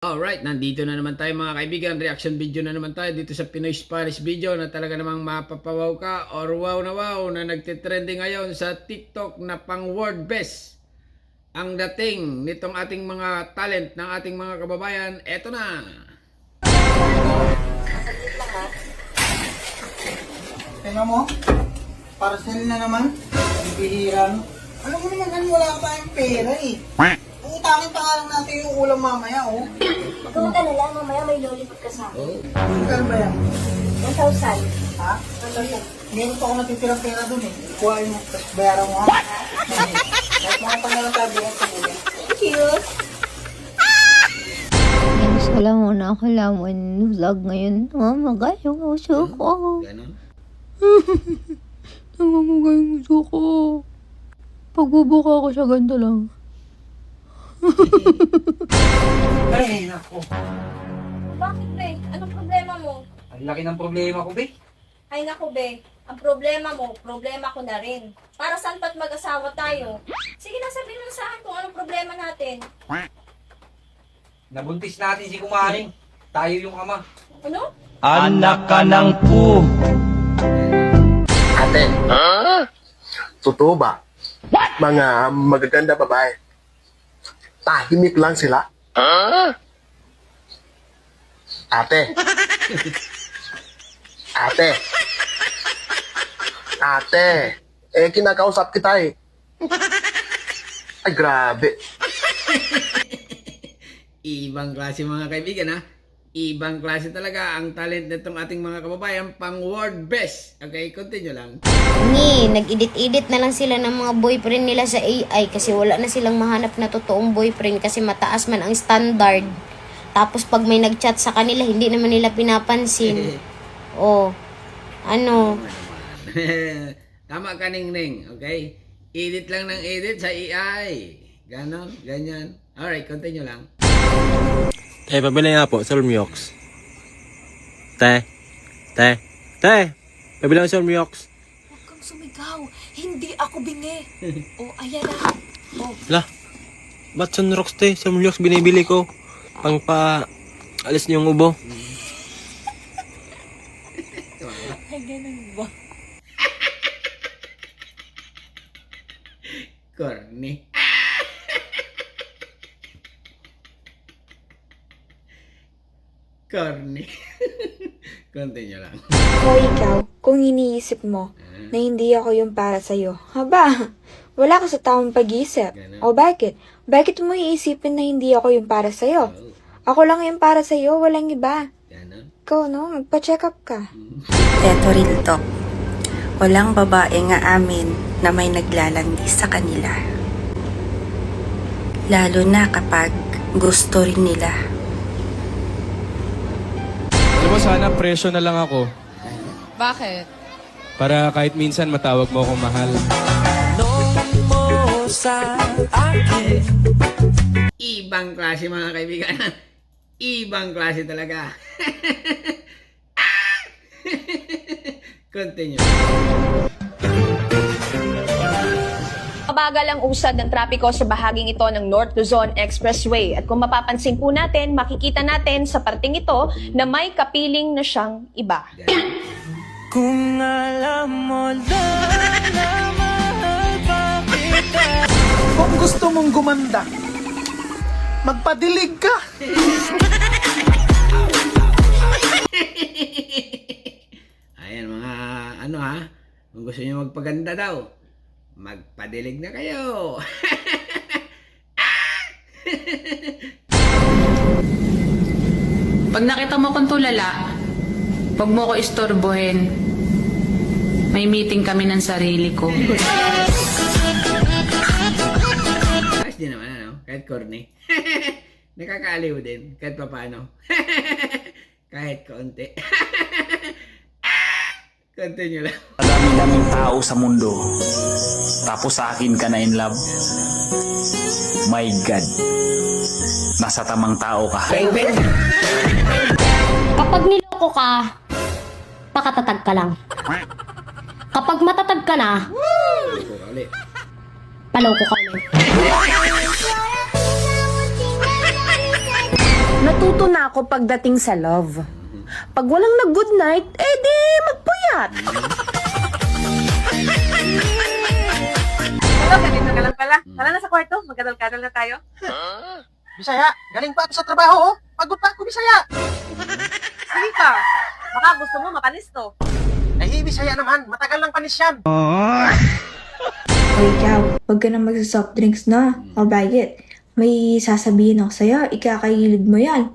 Alright, nandito na naman tayo mga kaibigan. Reaction video na naman tayo dito sa Pinoy Spanish video na talaga namang mapapawaw ka or wow na nagtitrending ngayon sa TikTok na pang word best. Ang dating nitong ating mga talent ng ating mga kababayan, eto na. Tingnan mo, parcel na naman. Bihira, no? Alam mo naman, wala ka tayong pera eh. Utangin pa nga lang natin yung ulam mamaya, oh. Huwag ka mag-alala, mamaya may lollipop ka sa akin. Ano ba yan? 1,000. Ha? 1,000. Meron pa ako napitirang pera dun eh. Kuhain mo, tapos bayaran mo ha. Kahit mga pangalan tabi at pamuli. Thank you. Guys, alam mo na ako lamon vlog ngayon. Mamagay yung uso ko. Ganon. Namamagay yung uso ko. Pagbubuka ko siya ganito lang. Ay, nako. Bakit, be? Anong problema mo? Ang laki ng problema ko, be. Ay, naku, be. Ang problema mo, problema ko na rin. Para saan ba't mag-asawa tayo? Sige na, sabihin mo sa akin kung anong problema natin. Nabuntis natin si Kumaring. Tayo yung ama. Ano? Anak ka ng pu. Ate, totoo ba? Mga magaganda babae, tahimik lang sila? Ate, kinakausap kita eh. Ay, grabe. Ibang klase mga kaibigan ha. Ibang klase talaga ang talent nitong ating mga kababayan pang word best. Okay, continue lang. Nag-edit-edit na lang sila ng mga boyfriend nila sa AI kasi wala na silang mahanap na totoong boyfriend kasi mataas man ang standard. Tapos pag may nag-chat sa kanila, hindi naman nila pinapansin. Oh, ano? Tama ka, Ningning. Okay? Edit lang ng edit sa AI. Ganon, ganyan. Alright, continue lang. Pabili nga po, Solmiox. Te. Pabili nga Solmiox. Huwag kang sumigaw. Hindi ako bingi. O, ayan na. O, Lah, ba't Sunrox te? Solmiox binibili ko. Pang pa alis niyong ubo. ay ganun ba? Corny. Corny. Continue lang. O ikaw, kung iniisip mo na hindi ako yung para sa'yo, haba, wala ka sa tamang pag-iisip. O bakit? Bakit mo iisipin na hindi ako yung para sa'yo? Ako lang yung para sa'yo, walang iba. Ganon. Ikaw, no? Magpa-check up ka. Eto real talk. Walang babae nga amin na may naglalandi sa kanila. Lalo na kapag gusto rin nila. Alam mo, sana presyo na lang ako. Bakit? Para kahit minsan matawag mo akong mahal. Ibang klase mga kaibigan. Ibang klase talaga. Continue. Mabagal ang usad ng trapiko sa bahaging ito ng North Luzon Expressway. At kung mapapansin po natin, makikita natin sa parting ito na may kapiling na siyang iba. Kung alam mo lang na mahal pa kita. Kung gusto mong gumanda, magpadilig ka. Ayan mga ano ha. Kung gusto niyo magpaganda daw, magpadilig na kayo. Pag nakita mo kong tulala, huwag mo ko istorbohin. May meeting kami ng sarili ko. Ayos din naman ano, kahit corny. Nakakaaliw din, kahit papaano. Kahit kaunti. Continue lang. Madami-daming tao sa mundo. Tapos sa akin ka na in love. My God. Nasa tamang tao ka. Kapag niloko ka, pakatatag ka lang. Kapag matatag ka na, paloko ka ulit. Natuto na ako pagdating sa love. Pag walang nag-good night, di magpuyat. Hello, ganito ka lang pala. Tara na sa kwarto, magkadal-kadal na tayo. Bisaya, galing pa ako sa trabaho. Pagod pa ako, Bisaya. Sige ka, baka gusto mo mapanis to. Ay, Bisaya naman. Matagal lang panis yan. O ikaw, huwag ka na magsa-soft drinks na. O bakit? May sasabihin ako sa'yo, ikakailid mo yan.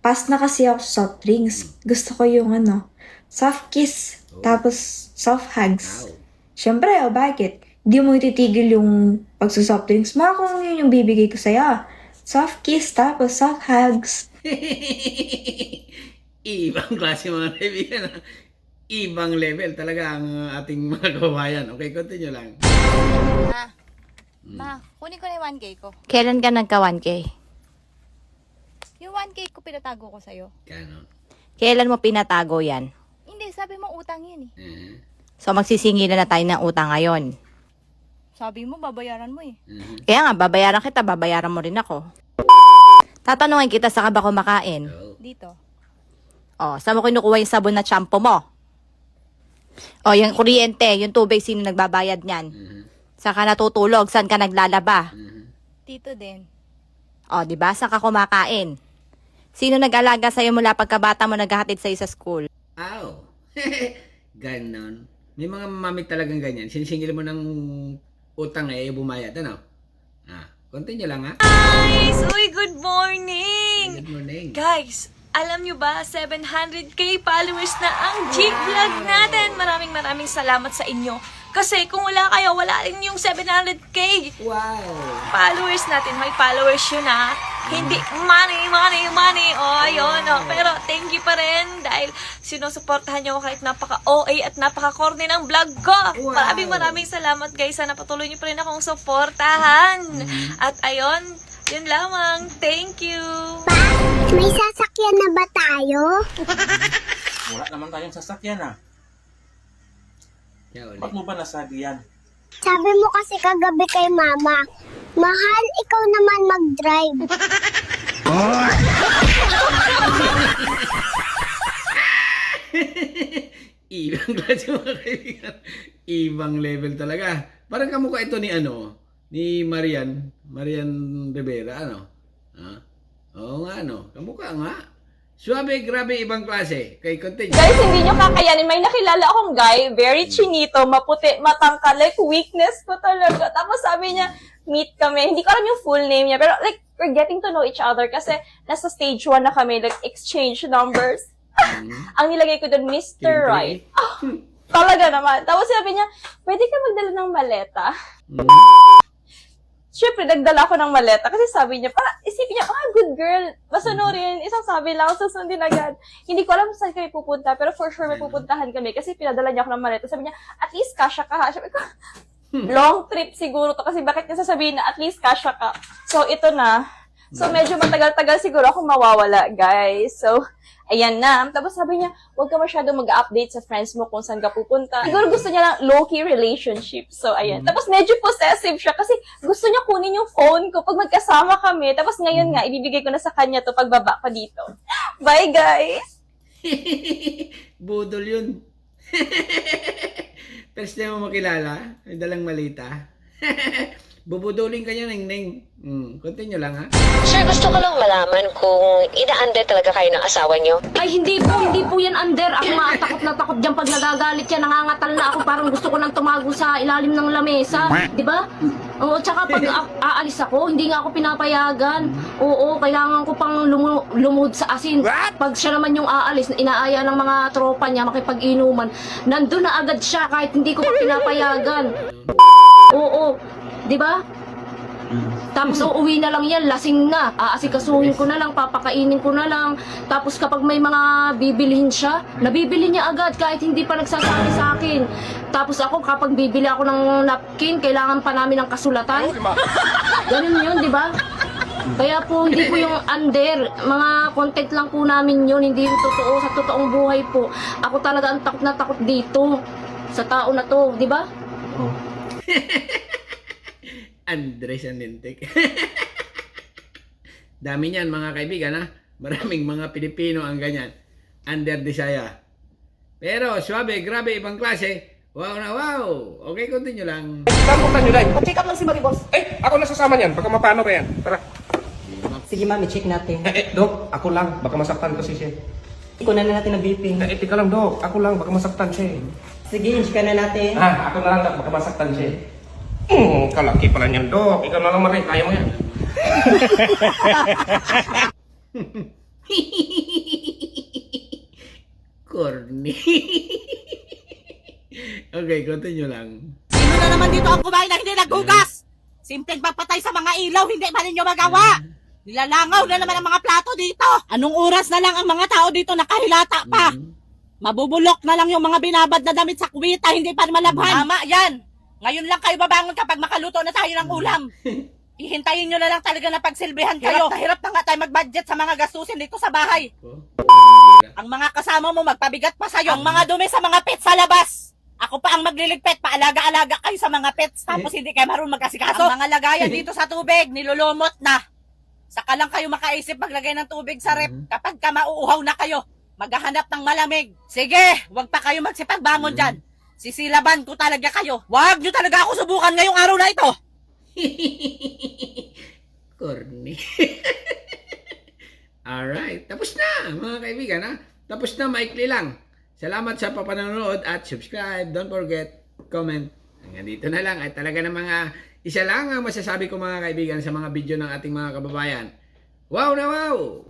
Pass na kasi ako sa soft drinks. Gusto ko yung soft kiss, tapos soft hugs. Siyempre, o bakit? Di mo ititigil yung pagsa-soft drinks mo kung yun yung bibigay ko sa'yo. Soft kiss, tapos soft hugs. Ibang klase mga kaibigan. Ibang level talaga ang ating mga kababayan. Okay, continue lang. Ma, kunin ko na yung 1K ko. Kailan ka nagka 1K? Yung 1K ko pinatago ko sa'yo. Kano? Kailan mo pinatago yan? Hindi, sabi mo utang yun eh. So magsisingilan na tayo ng utang ngayon. Sabi mo, babayaran mo eh. Kaya nga, babayaran kita, babayaran mo rin ako. Tatanungin kita, saan ka ba kumakain? Dito. Saan mo kinukuha yung sabon na shampoo mo? Yung kuryente, yung tubig, sino nagbabayad niyan? Saan ka natutulog? Saan ka naglalaba? Dito din. Di ba? Saan ka kumakain? Sino nag-alaga sa'yo mula pagkabata mo naghahatid sa'yo sa school? Ganon. May mga mamit talagang ganyan. Sinisingil mo ng utang bumayad. Continue lang ha. Guys! Uy, good morning! Good morning. Guys, alam nyo ba, 700k followers na ang Jig Vlog natin. Maraming salamat sa inyo. Kasi kung wala kayo, wala rin yung 700k followers natin. May followers yun ha. Hindi money. Ayun. Pero thank you pa rin dahil sinusuportahan nyo ako kahit napaka-OA at napaka-corny ng vlog ko. Maraming salamat guys. Sana patuloy nyo pa rin akong suportahan. At ayun, yun lamang. Thank you. May sasakyan na ba tayo? Wala naman tayong sasakyan Ba't mo ba nasabi yan? Sabi mo kasi kagabi kay mama, mahal, ikaw naman mag-drive. Ibang klase mga kaibigan. Ibang level talaga. Parang kamukha ito ni Marian Rivera, Oo nga, kamukha nga. Suabe, grabe, ibang klase. Kay continue. Guys, hindi nyo kakayanin. May nakilala akong guy, very chinito, maputi, matangkal, like weakness ko talaga. Tapos sabi niya, meet kami. Hindi ko alam yung full name niya, pero like, we're getting to know each other kasi nasa stage 1 na kami, like, exchange numbers. Ang nilagay ko doon, Mr. Right. Talaga naman. Tapos sabi niya, pwede ka magdala ng maleta? Siyempre, nagdala ko ng maleta kasi sabi niya, isipin niya, good girl, masunurin, isang sabi lang, susundin agad. Hindi ko alam saan kami pupunta, pero for sure may pupuntahan kami kasi pinadala niya ako ng maleta. Sabi niya, at least kasya ka ha. Sabi ko, long trip siguro to kasi bakit niya sasabihin na at least kasya ka. So, ito na. So, medyo matagal-tagal siguro akong mawawala, guys. So, ayan na. Tapos sabi niya, huwag ka masyado mag-update sa friends mo kung saan ka pupunta. Siguro gusto niya lang low-key relationship. So, ayan. Tapos medyo possessive siya kasi gusto niya kunin yung phone ko pag magkasama kami. Tapos ngayon nga, ibibigay ko na sa kanya to pagbaba ko dito. Bye, guys! Budol yun. First time mo makilala, may dalang malita. Bubudulin ka niya, Neng. Continue lang ha. Sir, gusto ko lang malaman kung ina-under talaga kayo ng asawa niyo. Ay, hindi po yan under. Ako takot na takot dyan pag nagagalit siya. Nangangatal na ako. Parang gusto ko nang tumago sa ilalim ng lamesa. Di ba? Oo, tsaka pag aalis ako, hindi nga ako pinapayagan. Oo, kailangan ko pang lumuhod sa asin. Pag siya naman yung aalis, inaaya ng mga tropa niya, makipag-inuman, nandun na agad siya kahit hindi ko pa pinapayagan. Oo, di ba? Tapos uuwi na lang yan, lasing na. Aasikasuhin ko na lang, papakainin ko na lang. Tapos kapag may mga bibilihin siya, nabibili niya agad kahit hindi pa nagsasabi sa akin. Tapos ako, kapag bibili ako ng napkin, kailangan pa namin ng kasulatan. Ganun yun, di ba? Kaya po, hindi po yung under. Mga content lang po namin yun, hindi yung totoo. Sa totoong buhay po. Ako talaga ang takot na takot dito. Sa tao na to, di ba? Andres Anentek. Dami niyan mga kaibigan ha. Maraming mga Pilipino ang ganyan. Under Desire. Pero swabe, grabe, ibang klase. Wow na wow. Okay, continue lang. Taputan nyo, Day. Pa-check up lang si Maribos. Ako nasasama niyan. Baka mapano pa yan. Tara. Sige, mami, check natin. Dok, ako lang. Baka masaktan kasi siya. Ikunan na natin ang BP. Tika lang, Dok. Ako lang. Baka masaktan siya. Sige, check na natin. Ako na lang, Dok. Baka masaktan siya. Kalaki pala niyan, Dok. Ikaw na lang, Marie. Kaya mo yan. Corny. Okay, continue lang. Sino na naman dito ang kumain na hindi naghugas? Simpleng pagpatay sa mga ilaw, hindi pa ninyo magawa. Nilalangaw na naman ang mga plato dito. Anong oras na lang ang mga tao dito nakahilata pa? Mabubulok na lang yung mga binabad na damit sa kuwita, hindi pa malabhan. Tama yan. Ngayon lang kayo babangon kapag makaluto na tayo ng ulam. Ihintayin nyo na lang talaga na pagsilbihan kayo. Hirap na nga tayo mag-budget sa mga gastusin dito sa bahay. Ang mga kasama mo magpabigat pa sa'yo. Ang mga dumi sa mga pets sa labas. Ako pa ang magliligpit, paalaga-alaga kayo sa mga pets. Tapos hindi kayo marunong magkasikaso. Ang mga lagayan dito sa tubig, nilulumot na. Saka lang kayo makaisip maglagay ng tubig sa rep. Kapag ka mauuhaw na kayo, maghahanap ng malamig. Sige, wag pa kayo magsipagbangon dyan. Sisilaban ko talaga kayo. Wag nyo talaga ako subukan ngayong araw na ito. Corny. Alright. Tapos na, mga kaibigan, ha? Tapos na, maikli lang. Salamat sa papanonood at subscribe. Don't forget, comment. Hanggang dito na lang. At talaga ng mga, isa lang ang masasabi ko mga kaibigan sa mga video ng ating mga kababayan. Wow na wow!